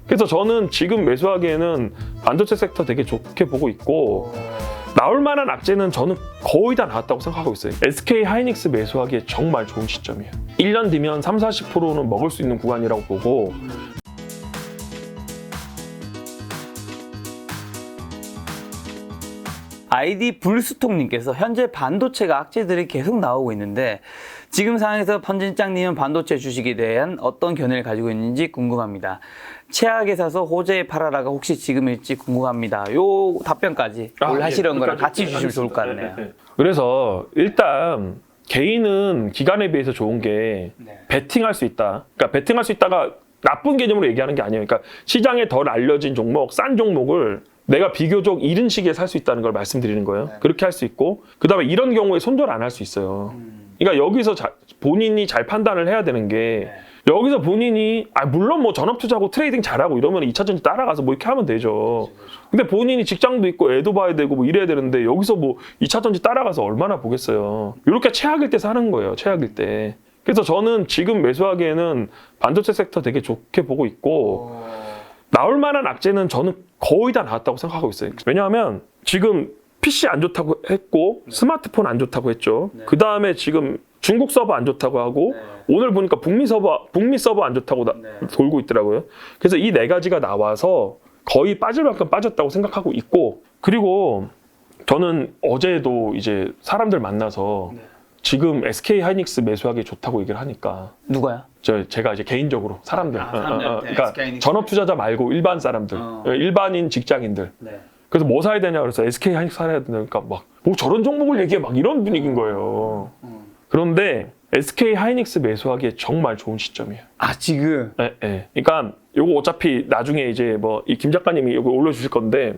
그래서 저는 지금 매수하기에는 반도체 섹터 되게 좋게 보고 있고 나올 만한 악재는 저는 거의 다 나왔다고 생각하고 있어요. SK 하이닉스 매수하기에 정말 좋은 시점이에요. 1년 뒤면 30-40%는 먹을 수 있는 구간이라고 보고 아이디 불스톡님께서 현재 반도체가 악재들이 계속 나오고 있는데 지금 상황에서 펀진짱님은 반도체 주식에 대한 어떤 견해를 가지고 있는지 궁금합니다. 최악에 사서 호재에 팔아라가 혹시 지금일지 궁금합니다. 요 답변까지 뭘 하시려는 거랑 같이 주시면 좋을 것 같네요. 그래서 일단 개인은 기간에 비해서 좋은 게 베팅할 수 있다. 그러니까 베팅할 수 있다가 나쁜 개념으로 얘기하는 게 아니에요. 그러니까 시장에 덜 알려진 종목, 싼 종목을 내가 비교적 이른 시기에 살 수 있다는 걸 말씀드리는 거예요. 그렇게 할 수 있고 그다음에 이런 경우에 손절 안 할 수 있어요. 그러니까 여기서 본인이 잘 판단을 해야 되는 게 여기서 본인이 물론 뭐 전업투자하고 트레이딩 잘하고 이러면 2차전지 따라가서 뭐 이렇게 하면 되죠. 근데 본인이 직장도 있고 애도 봐야 되고 뭐 이래야 되는데 여기서 뭐 2차전지 따라가서 얼마나 보겠어요. 이렇게 최악일 때 사는 거예요. 최악일 때. 그래서 저는 지금 매수하기에는 반도체 섹터 되게 좋게 보고 있고 나올 만한 악재는 저는 거의 다 나왔다고 생각하고 있어요. 왜냐하면 지금 PC 안 좋다고 했고 스마트폰 안 좋다고 했죠. 그 다음에 지금 중국 서버 안 좋다고 하고 오늘 보니까 북미 서버 안 좋다고 돌고 있더라고요. 그래서 이 네 가지가 나와서 거의 빠질 만큼 빠졌다고 생각하고 있고 그리고 저는 어제도 이제 사람들 만나서 지금 SK 하이닉스 매수하기 좋다고 얘기를 하니까 누가요? 제가 이제 개인적으로 사람들, 그러니까 SK 전업 투자자 말고 일반 사람들, 일반인 직장인들. 그래서 뭐 사야 되냐 그래서 SK 하이닉스 사야 되니까 막 뭐 저런 종목을 얘기해 막 이런 분위기인 거예요. 그런데 SK 하이닉스 매수하기에 정말 좋은 시점이에요. 지금? 네. 그러니까 요거 어차피 나중에 이제 뭐 이 김 작가님이 이거 올려주실 건데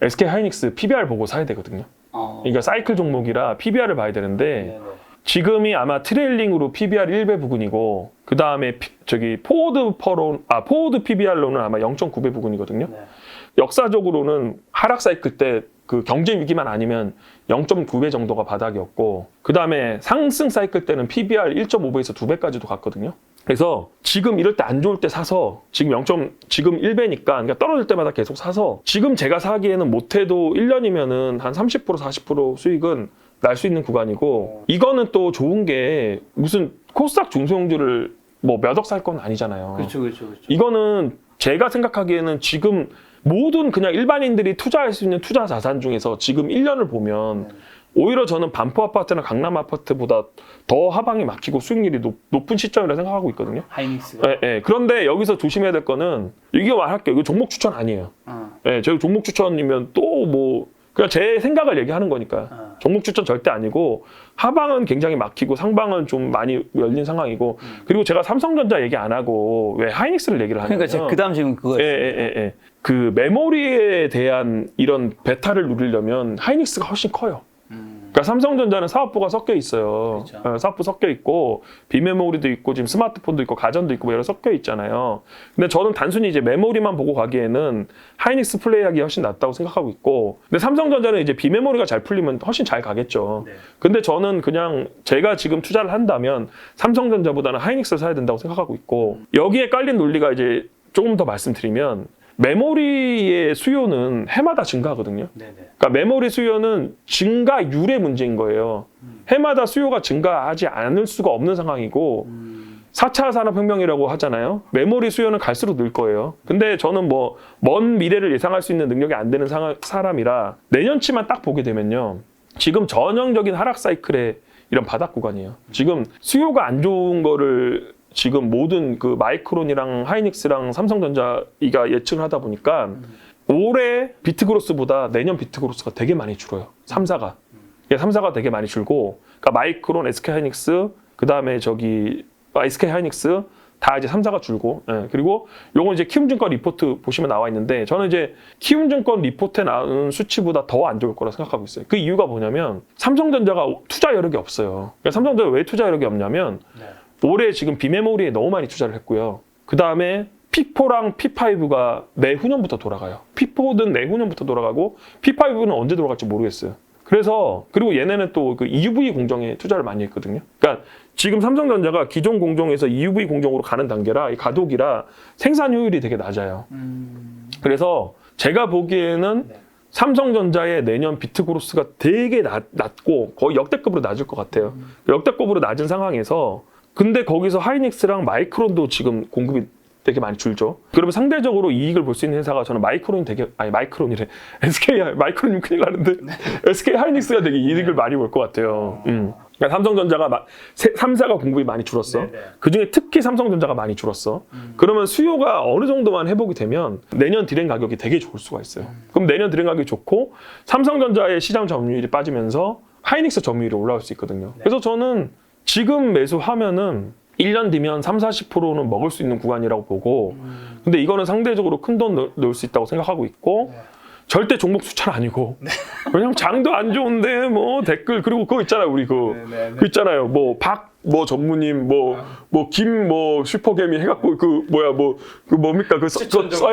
SK 하이닉스 PBR 보고 사야 되거든요. 그러니까 사이클 종목이라 PBR을 봐야 되는데 지금이 아마 트레일링으로 PBR 1배 부근이고 그 다음에 포워드 PBR로는 아마 0.9배 부근이거든요. 역사적으로는 하락 사이클 때 그 경제 위기만 아니면 0.9배 정도가 바닥이었고 그 다음에 상승 사이클 때는 PBR 1.5배에서 2배까지도 갔거든요. 그래서 지금 이럴 때 안 좋을 때 사서 지금 지금 1배니까 그러니까 떨어질 때마다 계속 사서 지금 제가 사기에는 못해도 1년이면은 한 30% 40% 수익은 날 수 있는 구간이고 이거는 또 좋은 게 무슨 코스닥 중소형주를 뭐 몇 억 살 건 아니잖아요. 그렇죠. 이거는 제가 생각하기에는 지금 모든 그냥 일반인들이 투자할 수 있는 투자 자산 중에서 지금 1년을 보면 오히려 저는 반포 아파트나 강남 아파트보다 더 하방이 막히고 수익률이 높은 시점이라 생각하고 있거든요. 하이닉스가? 네. 그런데 여기서 조심해야 될 거는 이게 말할게요. 이거 종목 추천 아니에요. 제가 종목 추천이면 또 뭐 그냥 제 생각을 얘기하는 거니까 종목 추천 절대 아니고 하방은 굉장히 막히고 상방은 좀 많이 열린 상황이고 그리고 제가 삼성전자 얘기 안 하고 왜 하이닉스를 얘기를 하냐면 그러니까 제가 그 다음 질문 그거였어요. 그 메모리에 대한 이런 베타를 누리려면 하이닉스가 훨씬 커요. 그러니까 삼성전자는 사업부가 섞여 있어요. 그렇죠. 사업부 섞여 있고 비메모리도 있고 지금 스마트폰도 있고 가전도 있고 뭐 여러 섞여 있잖아요. 근데 저는 단순히 이제 메모리만 보고 가기에는 하이닉스 플레이하기 훨씬 낫다고 생각하고 있고 근데 삼성전자는 이제 비메모리가 잘 풀리면 훨씬 잘 가겠죠. 근데 저는 그냥 제가 지금 투자를 한다면 삼성전자보다는 하이닉스를 사야 된다고 생각하고 있고 여기에 깔린 논리가 이제 조금 더 말씀드리면 메모리의 수요는 해마다 증가하거든요. 그러니까 메모리 수요는 증가율의 문제인 거예요. 해마다 수요가 증가하지 않을 수가 없는 상황이고 4차 산업혁명이라고 하잖아요. 메모리 수요는 갈수록 늘 거예요. 근데 저는 뭐 먼 미래를 예상할 수 있는 능력이 안 되는 사람이라 내년치만 딱 보게 되면요. 지금 전형적인 하락 사이클의 이런 바닥 구간이에요. 지금 수요가 안 좋은 거를 지금 모든 그 마이크론이랑 하이닉스랑 삼성전자가 예측을 하다 보니까 올해 비트그로스보다 내년 비트그로스가 되게 많이 줄어요. 3사가. 3사가 되게 많이 줄고 그러니까 마이크론, SK 하이닉스, 그다음에 SK 하이닉스 다 이제 3사가 줄고 그리고 요건 이제 키움증권 리포트 보시면 나와 있는데 저는 이제 키움증권 리포트에 나오는 수치보다 더 안 좋을 거라 생각하고 있어요. 그 이유가 뭐냐면 삼성전자가 투자 여력이 없어요. 그러니까 삼성전자가 왜 투자 여력이 없냐면 올해 지금 비메모리에 너무 많이 투자를 했고요. 그 다음에 P4랑 P5가 내후년부터 돌아가요. P4는 내후년부터 돌아가고 P5는 언제 돌아갈지 모르겠어요. 그래서 그리고 얘네는 또 그 EUV 공정에 투자를 많이 했거든요. 그러니까 지금 삼성전자가 기존 공정에서 EUV 공정으로 가는 단계라 이 가독이라 생산 효율이 되게 낮아요. 그래서 제가 보기에는 삼성전자의 내년 비트 그로스가 되게 낮고 거의 역대급으로 낮을 것 같아요. 역대급으로 낮은 상황에서 근데 거기서 하이닉스랑 마이크론도 지금 공급이 되게 많이 줄죠. 그러면 상대적으로 이익을 볼 수 있는 회사가 저는 마이크론이래. SK 마이크론이면 큰일 나는데 SK 하이닉스가 되게 이익을 많이 볼 것 같아요. 그러니까 삼성전자가 3사가 공급이 많이 줄었어. 그중에 특히 삼성전자가 많이 줄었어. 그러면 수요가 어느 정도만 회복이 되면 내년 디램 가격이 되게 좋을 수가 있어요. 그럼 내년 디램 가격이 좋고 삼성전자의 시장 점유율이 빠지면서 하이닉스 점유율이 올라올 수 있거든요. 그래서 저는 지금 매수하면은 1년 뒤면 30-40%는 먹을 수 있는 구간이라고 보고 근데 이거는 상대적으로 큰 돈 넣을 수 있다고 생각하고 있고 절대 종목 추천 아니고 왜냐면 장도 안 좋은데 뭐 댓글 그리고 그거 있잖아요 우리 그 있잖아요 뭐 전무님 김 슈퍼개미 해갖고 뭡니까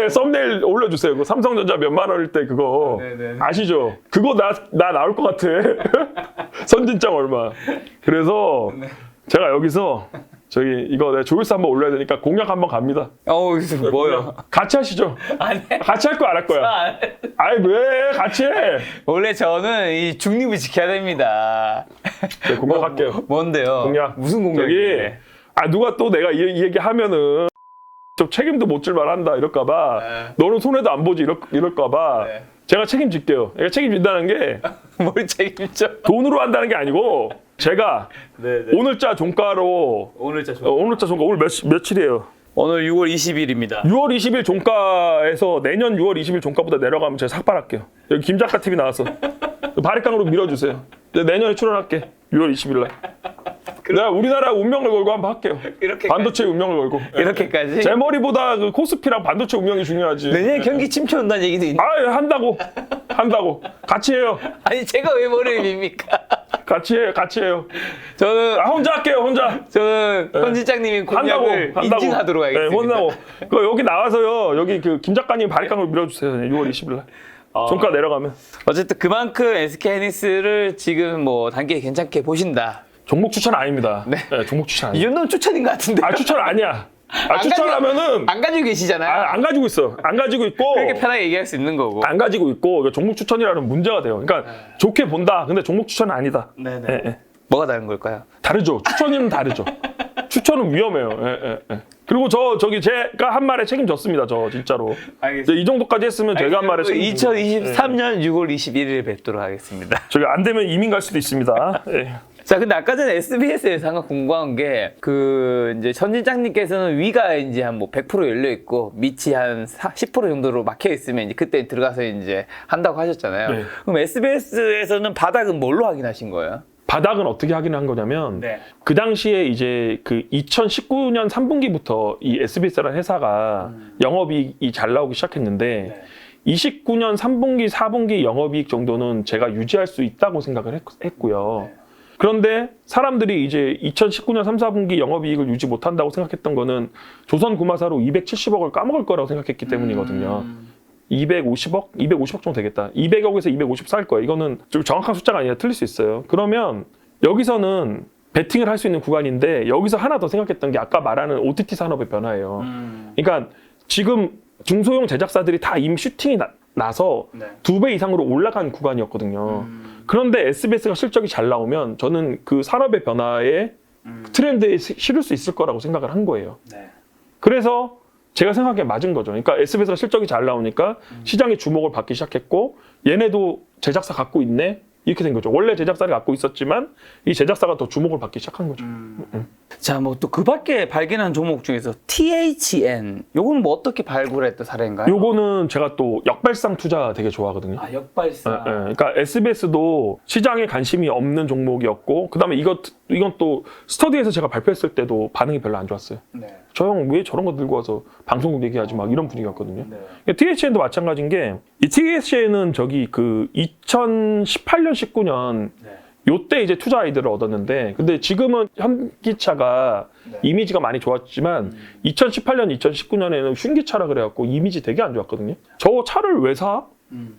썸네일 올려주세요. 그 삼성전자 몇만 원일 때 그거 아시죠? 그거 나 나올 것 같아. 선진장 얼마. 그래서 제가 여기서 이거 내가 조회수 한번 올려야 되니까 공약 한번 갑니다. 이거 뭐요? 같이 하시죠. 아니, 같이 할 거 안 할 거야? 아이 왜 같이 해? 원래 저는 이 중립을 지켜야 됩니다. 네, 공약할게요. 뭔데요? 공약. 무슨 공약인데? 누가 또 내가 이 얘기 하면은 좀 책임도 못 질 만한다 이럴까봐 너는 손해도 안 보지 이럴까봐 제가 책임질게요. 제가 책임진다는 게 뭘 책임져? 돈으로 한다는 게 아니고 제가 오늘자 종가로 오늘자 종가 오늘 며칠이에요? 오늘 6월 20일입니다. 6월 20일 종가에서 내년 6월 20일 종가보다 내려가면 제가 삭발할게요. 여기 김작가 TV 나왔어. 바리깡으로 밀어주세요. 내년에 출연할게. 6월 20일 날. 내가 우리나라 운명을 걸고 한번 할게요. 반도체 운명을 걸고. 이렇게까지? 제 머리보다 그 코스피랑 반도체 운명이 중요하지. 내년에 경기 침체 온다는 얘기도 있네. 한다고. 같이 해요. 아니 제가 왜 머리를 밉니까? 같이 해요. 저는 혼자 할게요, 혼자. 저는 현지장님이 공약을 인증하도록 하겠습니다. 혼나고. 여기 나와서요. 여기 그 김 작가님 바리깡으로 밀어주세요. 6월 20일 날. 종가 내려가면. 어쨌든 그만큼 SK 하이닉스를 지금 단계 괜찮게 보신다. 종목 추천 아닙니다. 네, 종목 추천 아니에요. 이 정도는 추천인 것 같은데. 추천 아니야. 추천하면은 안 가지고 계시잖아요. 안 가지고 있어. 안 가지고 있고. 그렇게 편하게 얘기할 수 있는 거고. 안 가지고 있고 종목 추천이라는 문제가 돼요. 그러니까 좋게 본다. 근데 종목 추천은 아니다. 네네. 뭐가 다른 걸까요? 다르죠. 추천은 다르죠. 추천은 위험해요. 그리고 제가 한 말에 책임졌습니다. 저 진짜로. 알겠습니다. 이 정도까지 했으면 제가 한 말에 2023년 6월 21일에 뵙도록 하겠습니다. 안 되면 이민 갈 수도 있습니다. 자, 근데 아까 전에 SBS에서 한가 궁금한 게, 이제 선진장님께서는 위가 이제 한 100% 열려 있고, 밑이 한 10% 정도로 막혀 있으면 이제 그때 들어가서 이제 한다고 하셨잖아요. 네. 그럼 SBS에서는 바닥은 뭘로 확인하신 거예요? 바닥은 어떻게 확인한 거냐면, 그 당시에 이제 그 2019년 3분기부터 이 SBS라는 회사가 영업이익이 잘 나오기 시작했는데, 29년 3분기, 4분기 영업이익 정도는 제가 유지할 수 있다고 생각을 했고요. 그런데 사람들이 이제 2019년 3, 4분기 영업이익을 유지 못한다고 생각했던 거는 조선구마사로 270억을 까먹을 거라고 생각했기 때문이거든요. 250억? 250억 정도 되겠다. 200억에서 250 살 거예요. 이거는 좀 정확한 숫자가 아니라 틀릴 수 있어요. 그러면 여기서는 베팅을 할 수 있는 구간인데 여기서 하나 더 생각했던 게 아까 말하는 OTT 산업의 변화예요. 그러니까 지금 중소형 제작사들이 다 이미 슈팅이 나서 2배 이상으로 올라간 구간이었거든요. 그런데 SBS가 실적이 잘 나오면 저는 그 산업의 변화에 트렌드에 실을 수 있을 거라고 생각을 한 거예요. 그래서 제가 생각하기에 맞은 거죠. 그러니까 SBS가 실적이 잘 나오니까 시장의 주목을 받기 시작했고 얘네도 제작사 갖고 있네? 이렇게 된 거죠. 원래 제작사를 갖고 있었지만 이 제작사가 더 주목을 받기 시작한 거죠. 자, 또 그 밖에 발견한 종목 중에서 THN, 요거는 어떻게 발굴했던 사례인가요? 요거는 제가 또 역발상 투자 되게 좋아하거든요. 역발상. 그러니까 SBS도 시장에 관심이 없는 종목이었고 그다음에 이건 또 스터디에서 제가 발표했을 때도 반응이 별로 안 좋았어요. 저 형 왜 저런 거 들고 와서 방송국 얘기하지 막 이런 분위기였거든요. THN도 마찬가지인 게 이 THN은 그 2018년 19년 요때 이제 투자 아이디어를 얻었는데 근데 지금은 현기차가 이미지가 많이 좋았지만 2018년, 2019년에는 흉기차라 그래갖고 이미지 되게 안 좋았거든요. 저 차를 왜 사?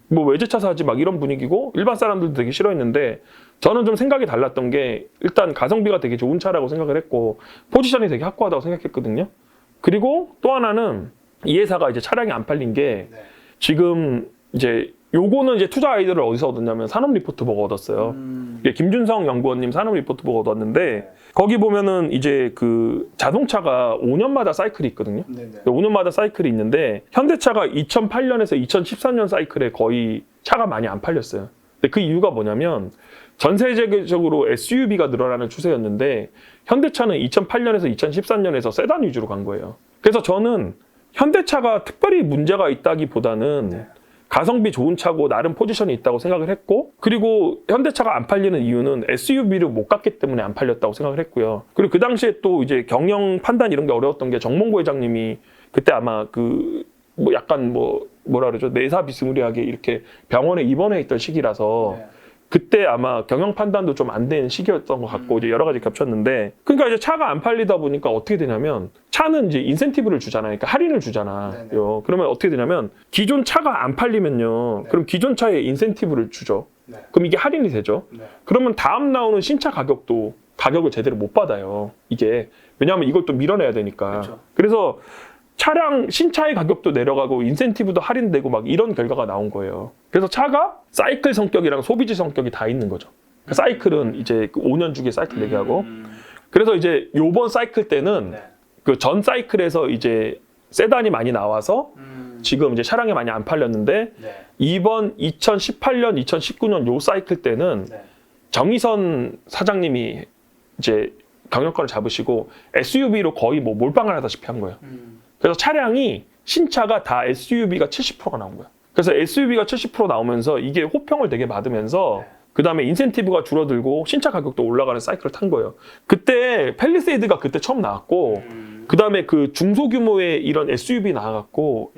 뭐 외제차 사지 막 이런 분위기고 일반 사람들도 되게 싫어했는데 저는 좀 생각이 달랐던 게 일단 가성비가 되게 좋은 차라고 생각을 했고 포지션이 되게 확고하다고 생각했거든요. 그리고 또 하나는 이 회사가 이제 차량이 안 팔린 게 지금 이제 요거는 이제 투자 아이디어를 어디서 얻었냐면 산업 리포트 보고 얻었어요. 이게 김준성 연구원님 산업 리포트 보고 얻었는데 거기 보면은 이제 그 자동차가 5년마다 사이클이 있거든요. 5년마다 사이클이 있는데 현대차가 2008년에서 2014년 사이클에 거의 차가 많이 안 팔렸어요. 근데 그 이유가 뭐냐면 전 세계적으로 SUV가 늘어나는 추세였는데 현대차는 2008년에서 2013년에서 세단 위주로 간 거예요. 그래서 저는 현대차가 특별히 문제가 있다기보다는 가성비 좋은 차고 나름 포지션이 있다고 생각을 했고 그리고 현대차가 안 팔리는 이유는 SUV를 못 갔기 때문에 안 팔렸다고 생각을 했고요. 그리고 그 당시에 또 이제 경영 판단 이런 게 어려웠던 게 정몽구 회장님이 그때 아마 그 뭐 약간 뭐라 그러죠? 내사 비스무리하게 이렇게 병원에 입원해 있던 시기라서 그때 아마 경영 판단도 좀 안 된 시기였던 것 같고 이제 여러 가지 겹쳤는데 그러니까 이제 차가 안 팔리다 보니까 어떻게 되냐면 차는 이제 인센티브를 주잖아요. 그러니까 할인을 주잖아요. 그러면 어떻게 되냐면 기존 차가 안 팔리면요. 그럼 기존 차에 인센티브를 주죠. 그럼 이게 할인이 되죠. 그러면 다음 나오는 신차 가격도 가격을 제대로 못 받아요. 이게 왜냐하면 이걸 또 밀어내야 되니까. 그래서 차량 신차의 가격도 내려가고 인센티브도 할인되고 막 이런 결과가 나온 거예요. 그래서 차가 사이클 성격이랑 소비지 성격이 다 있는 거죠. 그러니까 사이클은 이제 5년 주기 사이클 얘기하고 그래서 이제 요번 사이클 때는 그 전 사이클에서 이제 세단이 많이 나와서 지금 이제 차량이 많이 안 팔렸는데 이번 2018년, 2019년 요 사이클 때는 정의선 사장님이 이제 경영권을 잡으시고 SUV로 거의 뭐 몰빵을 하다시피 한 거예요. 그래서 차량이 신차가 다 SUV가 70%가 나온 거야. 그래서 SUV가 70% 나오면서 이게 호평을 되게 받으면서 그 다음에 인센티브가 줄어들고 신차 가격도 올라가는 사이클을 탄 거예요. 그때 팰리세이드가 그때 처음 나왔고 그 다음에 그 중소규모의 이런 SUV 나와갖고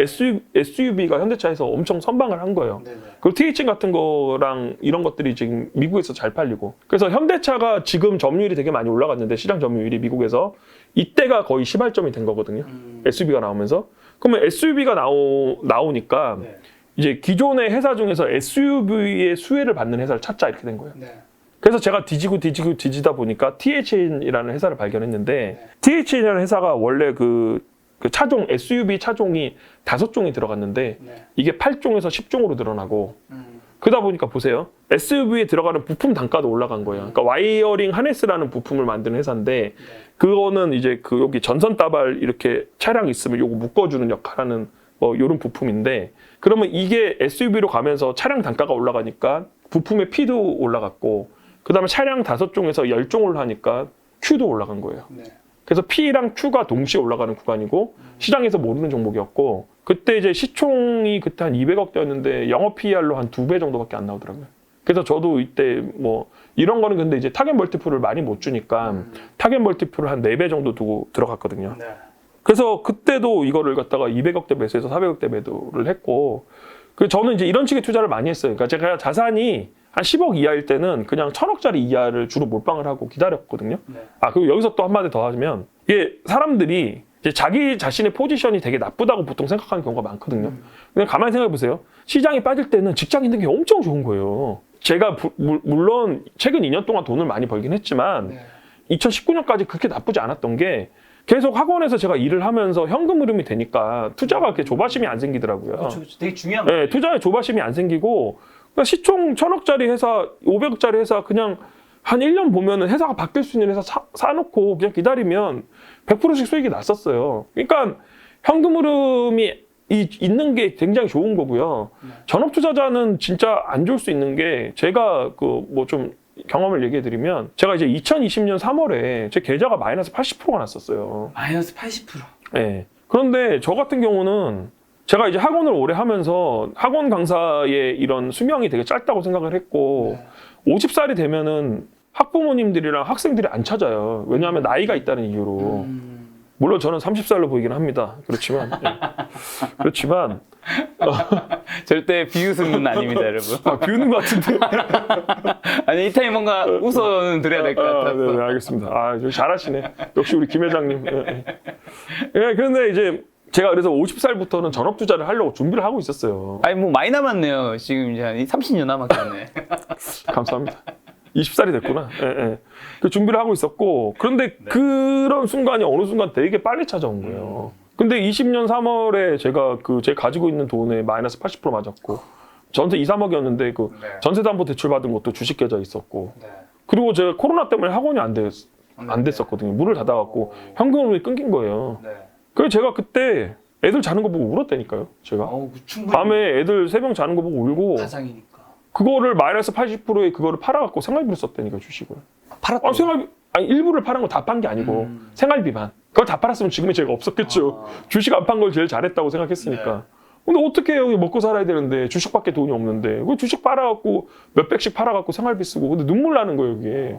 SUV가 현대차에서 엄청 선방을 한 거예요. 그리고 THN 같은 거랑 이런 것들이 지금 미국에서 잘 팔리고 그래서 현대차가 지금 점유율이 되게 많이 올라갔는데 시장 점유율이 미국에서 이때가 거의 시발점이 된 거거든요. SUV가 나오면서 그러면 SUV가 나오니까 이제 기존의 회사 중에서 SUV의 수혜를 받는 회사를 찾자 이렇게 된 거예요. 그래서 제가 뒤지다 보니까 THN이라는 회사를 발견했는데 THN이라는 회사가 원래 그 차종 SUV 차종이 5종이 들어갔는데 이게 8종에서 10종으로 늘어나고 그러다 보니까 보세요. SUV에 들어가는 부품 단가도 올라간 거예요. 그러니까 와이어링 하네스라는 부품을 만드는 회사인데 그거는 이제 그 여기 전선 따발 이렇게 차량 있으면 요거 묶어주는 역할하는 요런 부품인데 그러면 이게 SUV로 가면서 차량 단가가 올라가니까 부품의 P도 올라갔고 그 다음에 차량 5종에서 10종을 하니까 Q도 올라간 거예요. 그래서 P랑 Q가 동시에 올라가는 구간이고 시장에서 모르는 종목이었고 그때 이제 시총이 그때 한 200억대였는데 영업 PER로 한 2배 정도밖에 안 나오더라고요. 그래서 저도 이때 뭐 이런 거는 근데 이제 타겟 멀티플을 많이 못 주니까 타겟 멀티플을 한 4배 정도 두고 들어갔거든요. 그래서 그때도 이거를 갖다가 200억대 매수해서 400억대 매도를 했고 그 저는 이제 이런 식의 투자를 많이 했어요. 그러니까 제가 자산이 한 10억 이하일 때는 그냥 1000억짜리 이하를 주로 몰빵을 하고 기다렸거든요. 그리고 여기서 또 한마디 더 하면 이게 사람들이 이제 자기 자신의 포지션이 되게 나쁘다고 보통 생각하는 경우가 많거든요. 그냥 가만히 생각해 보세요. 시장이 빠질 때는 직장 있는 게 엄청 좋은 거예요. 제가 물론 최근 2년 동안 돈을 많이 벌긴 했지만 2019년까지 그렇게 나쁘지 않았던 게 계속 학원에서 제가 일을 하면서 현금 흐름이 되니까 투자가 그렇게 조바심이 안 생기더라고요. 그렇죠. 되게 중요한 거예요. 네, 투자에 조바심이 안 생기고 그러니까 시총 1000억짜리 회사, 500억짜리 회사 그냥 한 1년 보면은 회사가 바뀔 수 있는 회사 사놓고 그냥 기다리면 100%씩 수익이 났었어요. 그러니까 현금 흐름이 있는 게 굉장히 좋은 거고요. 전업 투자자는 진짜 안 좋을 수 있는 게 제가 그 뭐 좀 경험을 얘기해 드리면 제가 이제 2020년 3월에 제 계좌가 마이너스 80%가 났었어요. 마이너스 80%. 네. 그런데 저 같은 경우는 제가 이제 학원을 오래 하면서 학원 강사의 이런 수명이 되게 짧다고 생각을 했고 50살이 되면은 학부모님들이랑 학생들이 안 찾아요. 왜냐하면 나이가 있다는 이유로. 물론 저는 30살로 보이긴 합니다. 그렇지만 그렇지만 절대 비웃음은 아닙니다, 여러분. 비웃는 것 같은데. 아니 이 타임 뭔가 웃어는 드려야 될 것 같아서. 네, 알겠습니다. 잘하시네. 역시 우리 김 회장님. 예, 그런데 이제 제가 그래서 50살부터는 전업 투자를 하려고 준비를 하고 있었어요. 아니 뭐 많이 남았네요. 지금 이제 한 30년 남았겠네. 감사합니다. 20살이 됐구나. 예, 예. 그 준비를 하고 있었고, 그런데 그런 순간이 어느 순간 되게 빨리 찾아온 거예요. 근데 20년 3월에 제가 제가 가지고 있는 돈에 마이너스 80% 맞았고, 전세 2, 3억이었는데 전세담보대출 받은 것도 주식 계좌 있었고, 그리고 제가 코로나 때문에 학원이 안 됐었거든요. 문을 닫아갖고 현금으로 끊긴 거예요. 그래서 제가 그때 애들 자는 거 보고 울었다니까요. 제가 밤에 애들 3명 자는 거 보고 울고, 가상이니까. 그거를 마이너스 80%에 그거를 팔아갖고 생활비로 썼다니까, 주식을. 팔았다. 아니, 일부를 파는 거 다 판 게 아니고 생활비만. 그걸 다 팔았으면 지금의 제가 없었겠죠. 주식 안 판 걸 제일 잘했다고 생각했으니까. 근데 어떻게 여기 먹고 살아야 되는데 주식밖에 돈이 없는데 그 주식 팔아갖고 몇백씩 팔아갖고 생활비 쓰고. 근데 눈물 나는 거예요, 이게.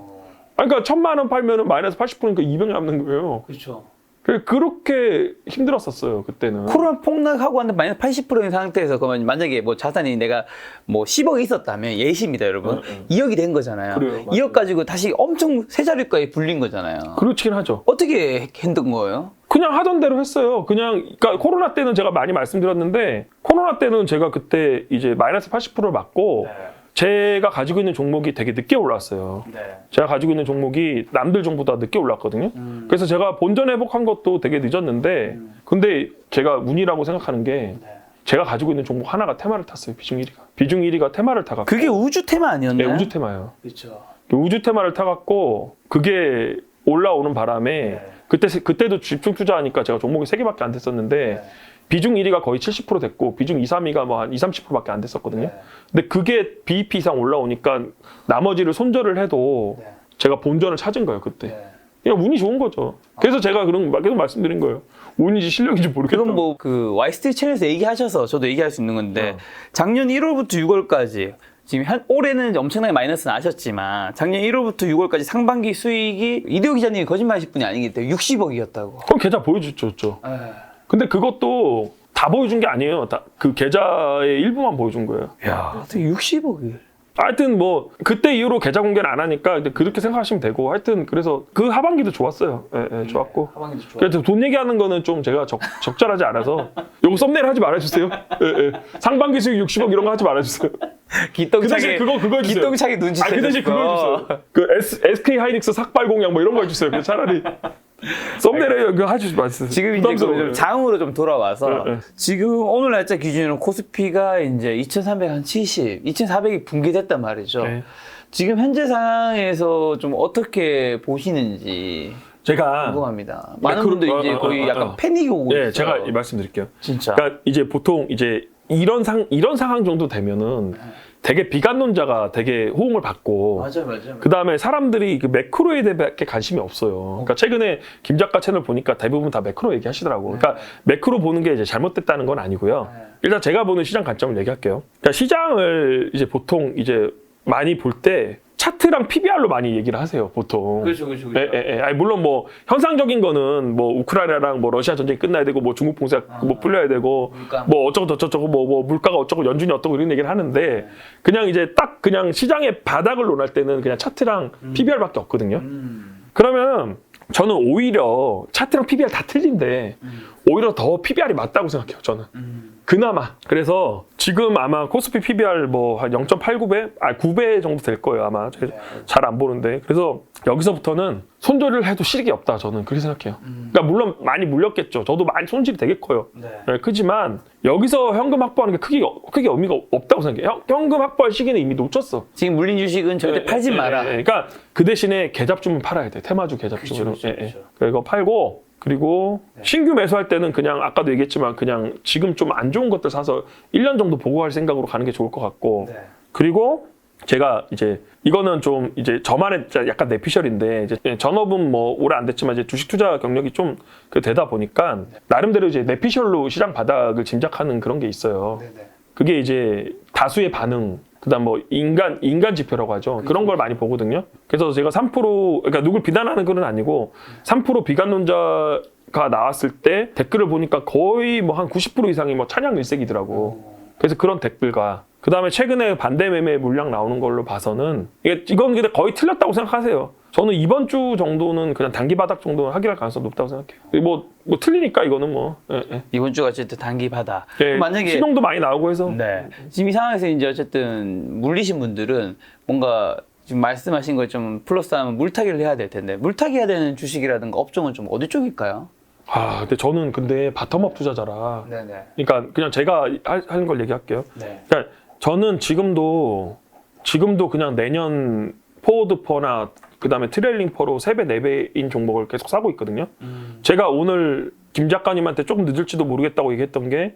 아니, 그러니까 1,000만 원 팔면은 마이너스 80%니까 200 남는 거예요. 그렇죠. 그렇게 힘들었었어요, 그때는. 코로나 폭락하고 왔는데 마이너스 80%인 상태에서 그러면 만약에 뭐 자산이 내가 뭐 10억이 있었다면 예시입니다, 여러분. 2억이 된 거잖아요. 그래요, 2억 가지고 다시 엄청 세 자릿수에 불린 거잖아요. 그렇긴 하죠. 어떻게 힘든 거예요? 그냥 하던 대로 했어요. 그러니까 코로나 때는 제가 많이 말씀드렸는데, 코로나 때는 제가 그때 이제 마이너스 80%를 맞고, 제가 가지고 있는 종목이 되게 늦게 올랐어요. 제가 가지고 있는 종목이 남들 종보다 늦게 올랐거든요. 그래서 제가 본전 회복한 것도 되게 늦었는데, 근데 제가 운이라고 생각하는 게, 제가 가지고 있는 종목 하나가 테마를 탔어요. 비중 1위가. 비중 1위가 테마를 타갖고. 그게 우주 테마 아니었나요? 네, 우주 테마예요. 그렇죠. 우주 테마를 타갖고 그게 올라오는 바람에 그때도 집중 투자하니까 제가 종목이 3개밖에 안 됐었는데 비중 1위가 거의 70% 됐고 비중 2, 3위가 뭐 한 20, 30%밖에 안 됐었거든요. 근데 그게 BEP 이상 올라오니까 나머지를 손절을 해도 제가 본전을 찾은 거예요, 그때. 그냥 운이 좋은 거죠. 그래서 제가 계속 말씀드린 거예요. 운인지 실력인지 모르겠다. 그럼 뭐 그 와이스트 채널에서 얘기하셔서 저도 얘기할 수 있는 건데 작년 1월부터 6월까지 지금 올해는 엄청나게 마이너스는 아셨지만 작년 1월부터 6월까지 상반기 수익이 이대호 기자님이 거짓말하실 분이 아니기 때문에 60억이었다고. 그럼 계좌 보여줬죠. 근데 그것도 다 보여준 게 아니에요. 그 계좌의 일부만 보여준 거예요. 야, 어떻게 60억을? 하여튼 뭐 그때 이후로 계좌 공개는 안 하니까 근데 그렇게 생각하시면 되고 하여튼 그래서 그 하반기도 좋았어요. 예, 좋았고. 하반기도 좋았고. 그래서 돈 얘기하는 거는 좀 제가 적절하지 않아서 요거 썸네일 하지 말아주세요. 예. 상반기 수익 60억 이런 거 하지 말아주세요. 기똥차게 그 대신 그거 해주세요. 기똥차게 눈치 그 대신 그거 해주세요. 그 SK 하이닉스 삭발 공약 뭐 이런 거 해주세요. 차라리 썸네일에 그거 하지 마세요. 지금 이제 좀 장으로 좀 돌아와서 지금 오늘 날짜 기준으로 코스피가 이제 2,370, 2,400이 붕괴됐단 말이죠. 지금 현재 상황에서 좀 어떻게 보시는지 제가 궁금합니다. 많은 분들이 이제 거의 약간 패닉이 오고 있어요. 제가 말씀드릴게요. 진짜. 그러니까 이제 보통 이제 이런 상황 정도 되면은 되게 비관론자가 되게 호응을 받고 맞아요. 그 다음에 사람들이 그 매크로에 대해 관심이 없어요. 그러니까 최근에 김 작가 채널 보니까 대부분 다 매크로 얘기하시더라고. 그러니까 매크로 보는 게 이제 잘못됐다는 건 아니고요. 일단 제가 보는 시장 관점을 얘기할게요. 그러니까 시장을 이제 보통 이제 많이 볼 때 차트랑 PBR로 많이 얘기를 하세요, 보통. 그렇죠. 아니, 물론 뭐 현상적인 거는 뭐 우크라이나랑 뭐 러시아 전쟁이 끝나야 되고 뭐 중국 봉쇄 뭐 풀려야 되고 물가. 뭐 어쩌고 저쩌고 뭐 물가가 어쩌고 연준이 어쩌고 이런 얘기를 하는데 그냥 이제 딱 그냥 시장의 바닥을 논할 때는 그냥 차트랑 PBR밖에 없거든요. 그러면 저는 오히려 차트랑 PBR 다 틀린데 오히려 더 PBR이 맞다고 생각해요, 저는. 그나마. 그래서 지금 아마 코스피 PBR 뭐 한 0.89배? 9배 정도 될 거예요, 아마. 잘 안 보는데. 그래서 여기서부터는 손절을 해도 실익이 없다, 저는 그렇게 생각해요. 그러니까 물론 많이 물렸겠죠. 저도 많이 손실이 되게 커요. 크지만 여기서 현금 확보하는 게 크게 의미가 없다고 생각해요. 현금 확보할 시기는 이미 놓쳤어. 지금 물린 주식은 절대 팔지 마라. 그러니까 그 대신에 계잡주면 팔아야 돼. 테마주 계잡주. 그거 팔고 그리고 신규 매수할 때는 그냥 아까도 얘기했지만 그냥 지금 좀 안 좋은 것들 사서 1년 정도 보고 할 생각으로 가는 게 좋을 것 같고 그리고 제가 이제 이거는 좀 이제 저만의 약간 내피셜인데 이제 전업은 뭐 오래 안 됐지만 이제 주식 투자 경력이 좀 되다 보니까 나름대로 이제 내피셜로 시장 바닥을 짐작하는 그런 게 있어요. 그게 이제 다수의 반응 그다음 뭐 인간 지표라고 하죠. 그런 걸 많이 보거든요. 그래서 제가 3% 그러니까 누굴 비난하는 건 아니고 3% 비관론자가 나왔을 때 댓글을 보니까 거의 뭐 한 90% 이상이 뭐 찬양 일색이더라고. 그래서 그런 댓글과 그다음에 최근에 반대 매매 물량 나오는 걸로 봐서는 이건 근데 거의 틀렸다고 생각하세요. 저는 이번 주 정도는 그냥 단기 바닥 정도는 하기할 가능성이 높다고 생각해요. 뭐 틀리니까 이거는 뭐. 예. 이번 주가 어쨌든 단기 바다. 예, 만약에 신용도 많이 나오고 해서. 네. 지금 이 상황에서 이제 어쨌든 물리신 분들은 뭔가 지금 말씀하신 걸 좀 플러스하면 물타기를 해야 될 텐데 물타기 해야 되는 주식이라든가 업종은 좀 어디 쪽일까요? 근데 저는 바텀업 투자자라. 네네. 그러니까 그냥 제가 하는 걸 얘기할게요. 네. 그러니까 저는 지금도 그냥 내년 포워드 퍼나 그다음에 트레일링 퍼로 3배, 4배인 종목을 계속 사고 있거든요. 제가 오늘 김 작가님한테 조금 늦을지도 모르겠다고 얘기했던 게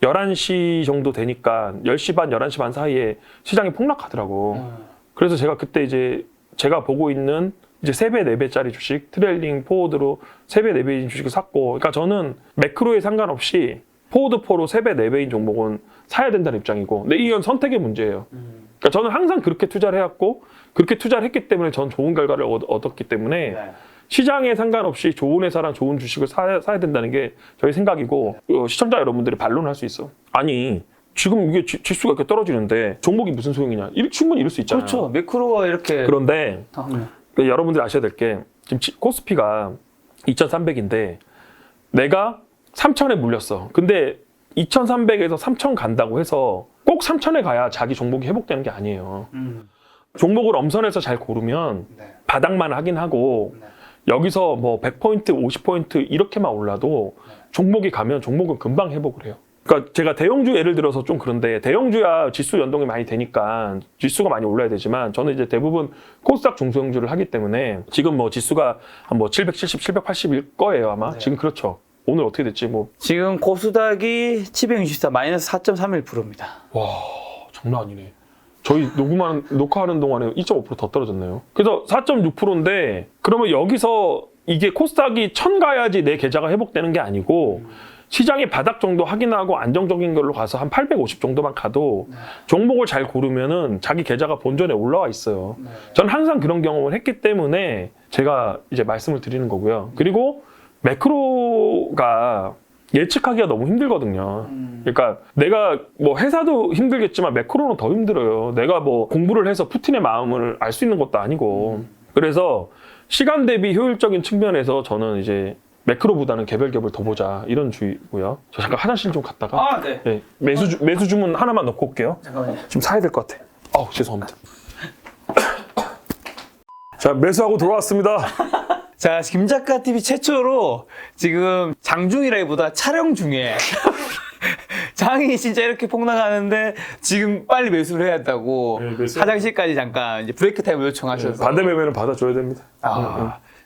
11시 정도 되니까 10시 반, 11시 반 사이에 시장이 폭락하더라고. 그래서 제가 그때 이제 제가 보고 있는 이제 3배, 4배짜리 주식, 트레일링 포워드로 3배, 4배인 주식을 샀고, 그러니까 저는 매크로에 상관없이 포워드 퍼로 3배, 4배인 종목은 사야 된다는 입장이고, 근데 이건 선택의 문제예요. 그러니까 저는 항상 그렇게 투자를 해왔고, 그렇게 투자를 했기 때문에 전 좋은 결과를 얻었기 때문에 네. 시장에 상관없이 좋은 회사랑 좋은 주식을 사야 된다는 게 저희 생각이고, 시청자 여러분들이 반론을 할 수 있어. 아니, 지금 이게 지수가 이렇게 떨어지는데 종목이 무슨 소용이냐? 충분히 이럴 수 있잖아요. 그렇죠. 매크로가 이렇게. 그런데 네. 여러분들이 아셔야 될 게 지금 코스피가 2,300인데 내가 3,000에 물렸어. 근데 2,300에서 3,000 간다고 해서 꼭 3,000에 가야 자기 종목이 회복되는 게 아니에요. 종목을 엄선해서 잘 고르면 네. 바닥만 하긴 하고 네. 여기서 뭐 100포인트, 50포인트 이렇게만 올라도 종목이 가면 종목은 금방 회복을 해요. 그러니까 제가 대형주 예를 들어서 좀 그런데 대형주야 지수 연동이 많이 되니까 지수가 많이 올라야 되지만 저는 이제 대부분 코스닥 중소형주를 하기 때문에 지금 뭐 지수가 한 뭐 770, 780일 거예요 아마. 네. 지금 그렇죠. 오늘 어떻게 됐지 뭐. 지금 코스닥이 764 마이너스 4.31%입니다. 와 장난 아니네. 저희 녹화하는 동안에 2.5% 더 떨어졌네요. 그래서 4.6%인데 그러면 여기서 이게 코스닥이 1000 가야지 내 계좌가 회복되는 게 아니고 시장의 바닥 정도 확인하고 안정적인 걸로 가서 한 850 정도만 가도 종목을 잘 고르면은 자기 계좌가 본전에 올라와 있어요. 저는 항상 그런 경험을 했기 때문에 제가 이제 말씀을 드리는 거고요. 그리고 매크로가 예측하기가 너무 힘들거든요. 그러니까 내가 뭐 회사도 힘들겠지만 매크로는 더 힘들어요. 내가 뭐 공부를 해서 푸틴의 마음을 알 수 있는 것도 아니고. 그래서 시간 대비 효율적인 측면에서 저는 이제 매크로보다는 개별 갭을 더 보자 이런 주의고요. 저 잠깐 화장실 좀 갔다가 네. 네, 매수 주문 하나만 넣고 올게요. 잠깐만요. 지금 사야 될 것 같아. 죄송합니다. 자, 매수하고 돌아왔습니다. 자, 김 작가 TV 최초로 지금 장중이라기보다 촬영 중에 장이 진짜 이렇게 폭락하는데 지금 빨리 매수를 해야 한다고 네, 매수. 화장실까지 잠깐 이제 브레이크 타임을 요청하셔서 반대 매매는 받아줘야 됩니다.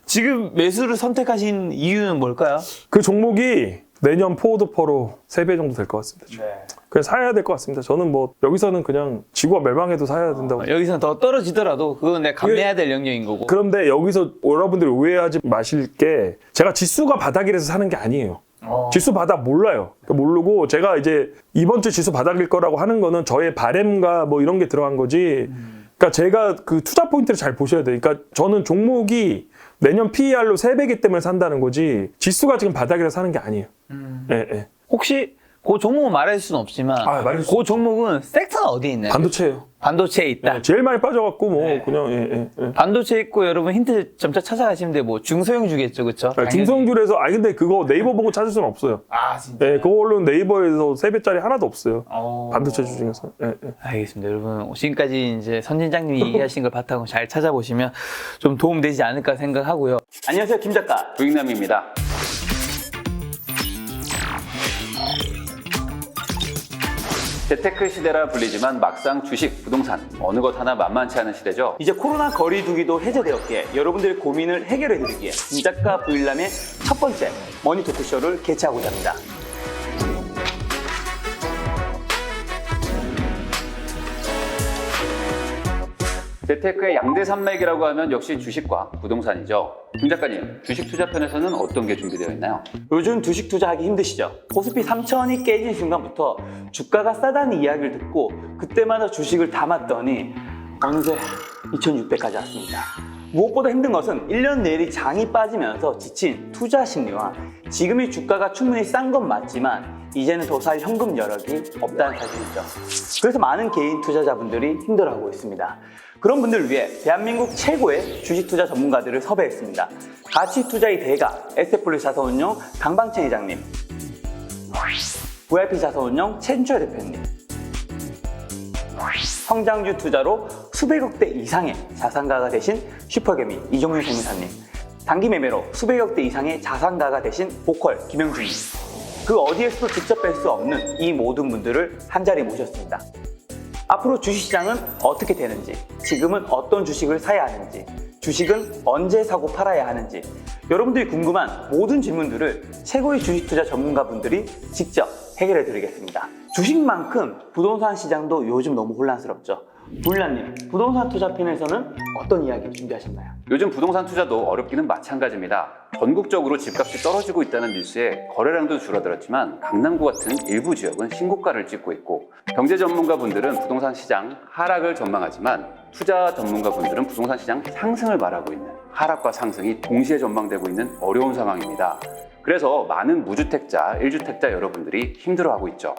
지금 매수를 선택하신 이유는 뭘까요? 그 종목이 내년 포워드 퍼로 3배 정도 될 것 같습니다. 네. 그냥 사야 될 것 같습니다. 저는 뭐 여기서는 그냥 지구가 멸망해도 사야 된다고. 여기서는 더 떨어지더라도 그건 내가 감내해야 될 영역인 거고. 그런데 여기서 여러분들이 오해하지 마실 게 제가 지수가 바닥이라서 사는 게 아니에요. 지수 바닥 몰라요. 모르고 제가 이제 이번 주 지수 바닥일 거라고 하는 거는 저의 바램과 뭐 이런 게 들어간 거지. 그러니까 제가 그 투자 포인트를 잘 보셔야 돼요. 그러니까 저는 종목이 내년 PER로 3배기 때문에 산다는 거지 지수가 지금 바닥이라서 사는 게 아니에요. 예. 혹시 그 종목은 말할 수는 없지만 말할 수 그 종목은 섹터가 어디에 있나요? 반도체예요. 반도체에 있다. 예, 제일 많이 빠져갖고 뭐 그냥 반도체 있고 여러분 힌트 점차 찾아가시면 돼. 뭐 중소형주겠죠, 그렇죠? 중성줄에서 근데 그거 네이버 보고 찾을 수는 없어요. 아 진짜. 예, 그걸로는 네이버에서 3배짜리 하나도 없어요. 어. 반도체 주중에서. 예. 알겠습니다, 여러분. 지금까지 이제 선진장님이 얘기하신 걸 바탕으로 잘 찾아보시면 좀 도움되지 않을까 생각하고요. 안녕하세요, 김 작가 부익남입니다. 재테크 시대라 불리지만 막상 주식, 부동산 어느 것 하나 만만치 않은 시대죠. 이제 코로나 거리두기도 해제되었기에 여러분들의 고민을 해결해드리기에 김 작가 부익남의 첫 번째 머니 토크쇼를 개최하고자 합니다. 재테크의 양대 산맥이라고 하면 역시 주식과 부동산이죠. 김 작가님, 주식 투자 편에서는 어떤 게 준비되어 있나요? 요즘 주식 투자하기 힘드시죠? 코스피 3,000이 깨진 순간부터 주가가 싸다는 이야기를 듣고 그때마다 주식을 담았더니 어느새 2,600까지 왔습니다. 무엇보다 힘든 것은 1년 내리 장이 빠지면서 지친 투자 심리와 지금의 주가가 충분히 싼 건 맞지만 이제는 더 살 현금 여력이 없다는 사실이죠. 그래서 많은 개인 투자자분들이 힘들어하고 있습니다. 그런 분들을 위해 대한민국 최고의 주식 투자 전문가들을 섭외했습니다. 가치 투자의 대가 에세플리 자산운용 강방채 회장님, VIP 자산운용 최준철 대표님, 성장주 투자로 수백억대 이상의 자산가가 되신 슈퍼개미 이종윤 세무사님, 단기 매매로 수백억대 이상의 자산가가 되신 보컬 김영준님, 그 어디에서도 직접 뵐 수 없는 이 모든 분들을 한자리에 모셨습니다. 앞으로 주식시장은 어떻게 되는지, 지금은 어떤 주식을 사야 하는지, 주식은 언제 사고 팔아야 하는지, 여러분들이 궁금한 모든 질문들을 최고의 주식 투자 전문가분들이 직접 해결해 드리겠습니다. 주식만큼 부동산 시장도 요즘 너무 혼란스럽죠. 불란님, 부동산 투자편에서는 어떤 이야기 준비하셨나요? 요즘 부동산 투자도 어렵기는 마찬가지입니다. 전국적으로 집값이 떨어지고 있다는 뉴스에 거래량도 줄어들었지만 강남구 같은 일부 지역은 신고가를 찍고 있고, 경제 전문가분들은 부동산 시장 하락을 전망하지만 투자 전문가분들은 부동산 시장 상승을 말하고 있는, 하락과 상승이 동시에 전망되고 있는 어려운 상황입니다. 그래서 많은 무주택자, 1주택자 여러분들이 힘들어하고 있죠.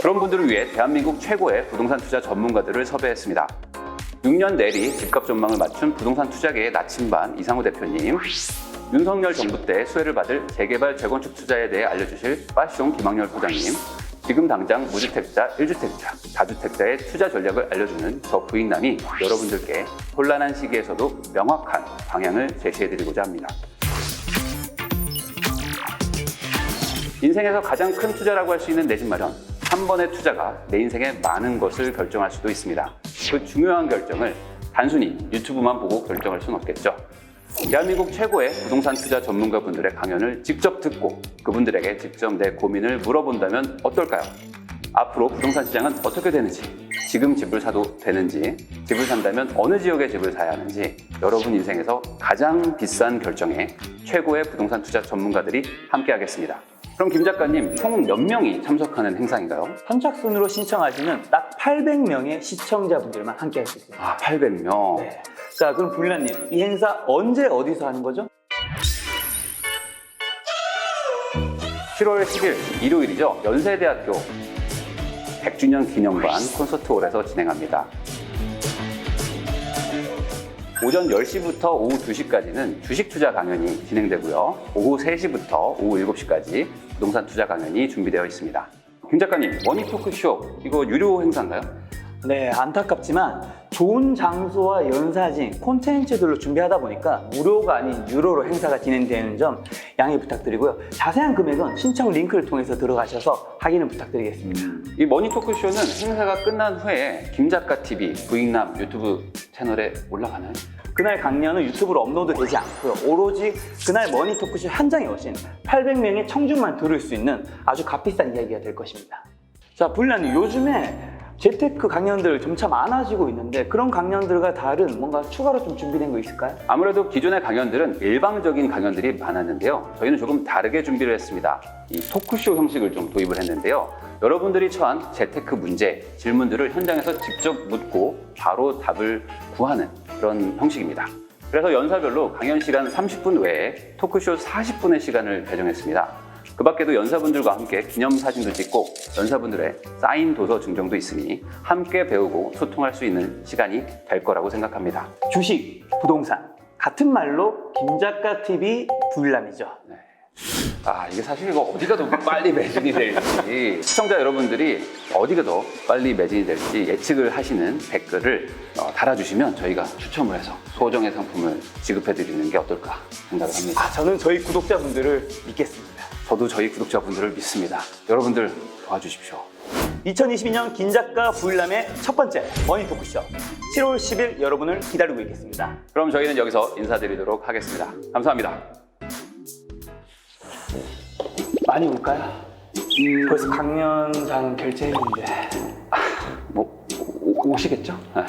그런 분들을 위해 대한민국 최고의 부동산 투자 전문가들을 섭외했습니다. 6년 내리 집값 전망을 맞춘 부동산 투자계의 나침반 이상우 대표님, 윤석열 정부 때 수혜를 받을 재개발, 재건축 투자에 대해 알려주실 빠숑 김학렬 부장님, 지금 당장 무주택자, 1주택자, 다주택자의 투자 전략을 알려주는 저 부익남이 여러분들께 혼란한 시기에서도 명확한 방향을 제시해드리고자 합니다. 인생에서 가장 큰 투자라고 할 수 있는 내 집 마련. 한 번의 투자가 내 인생의 많은 것을 결정할 수도 있습니다. 그 중요한 결정을 단순히 유튜브만 보고 결정할 수는 없겠죠. 대한민국 최고의 부동산 투자 전문가분들의 강연을 직접 듣고 그분들에게 직접 내 고민을 물어본다면 어떨까요? 앞으로 부동산 시장은 어떻게 되는지, 지금 집을 사도 되는지, 집을 산다면 어느 지역에 집을 사야 하는지, 여러분 인생에서 가장 비싼 결정에 최고의 부동산 투자 전문가들이 함께하겠습니다. 그럼 김 작가님, 총 몇 명이 참석하는 행사인가요? 선착순으로 신청하시면 딱 800명의 시청자분들만 함께 할 수 있습니다. 아, 800명. 네. 자, 그럼 불란님, 이 행사 언제 어디서 하는 거죠? 7월 10일 일요일이죠. 연세대학교 100주년 기념관 콘서트홀에서 진행합니다. 오전 10시부터 오후 2시까지는 주식 투자 강연이 진행되고요. 오후 3시부터 오후 7시까지 부동산 투자 강연이 준비되어 있습니다. 김 작가님, 머니 토크쇼 이거 유료 행사인가요? 네, 안타깝지만 좋은 장소와 연사진, 콘텐츠들로 준비하다 보니까 무료가 아닌 유료로 행사가 진행되는 점 양해 부탁드리고요. 자세한 금액은 신청 링크를 통해서 들어가셔서 확인을 부탁드리겠습니다. 이 머니 토크쇼는 행사가 끝난 후에 김 작가 TV, 부익남 유튜브 채널에 올라가나요? 그날 강연은 유튜브로 업로드 되지 않고요. 오로지 그날 머니 토크쇼 현장에 오신 800명의 청중만 들을 수 있는 아주 값비싼 이야기가 될 것입니다. 자, 불란님, 요즘에 재테크 강연들 점차 많아지고 있는데 그런 강연들과 다른 뭔가 추가로 좀 준비된 거 있을까요? 아무래도 기존의 강연들은 일방적인 강연들이 많았는데요. 저희는 조금 다르게 준비를 했습니다. 이 토크쇼 형식을 좀 도입을 했는데요. 여러분들이 처한 재테크 문제, 질문들을 현장에서 직접 묻고 바로 답을 구하는 그런 형식입니다. 그래서 연사별로 강연 시간 30분 외에 토크쇼 40분의 시간을 배정했습니다. 그 밖에도 연사분들과 함께 기념사진도 찍고 연사분들의 사인 도서 증정도 있으니 함께 배우고 소통할 수 있는 시간이 될 거라고 생각합니다. 주식, 부동산, 같은 말로 김작가 TV 불남이죠. 아, 이게 사실 이거 어디가 더 빨리 매진이 될지, 시청자 여러분들이 어디가 더 빨리 매진이 될지 예측을 하시는 댓글을 달아주시면 저희가 추첨을 해서 소정의 상품을 지급해드리는 게 어떨까 생각을 합니다. 저는 저희 구독자분들을 믿겠습니다. 저도 저희 구독자분들을 믿습니다. 여러분들 도와주십시오. 2022년 김작가 불남의 첫 번째 머니 토크쇼 7월 10일 여러분을 기다리고 있겠습니다. 그럼 저희는 여기서 인사드리도록 하겠습니다. 감사합니다. 많이 올까요? 벌써 강연장 결제했는데 오시겠죠? 네.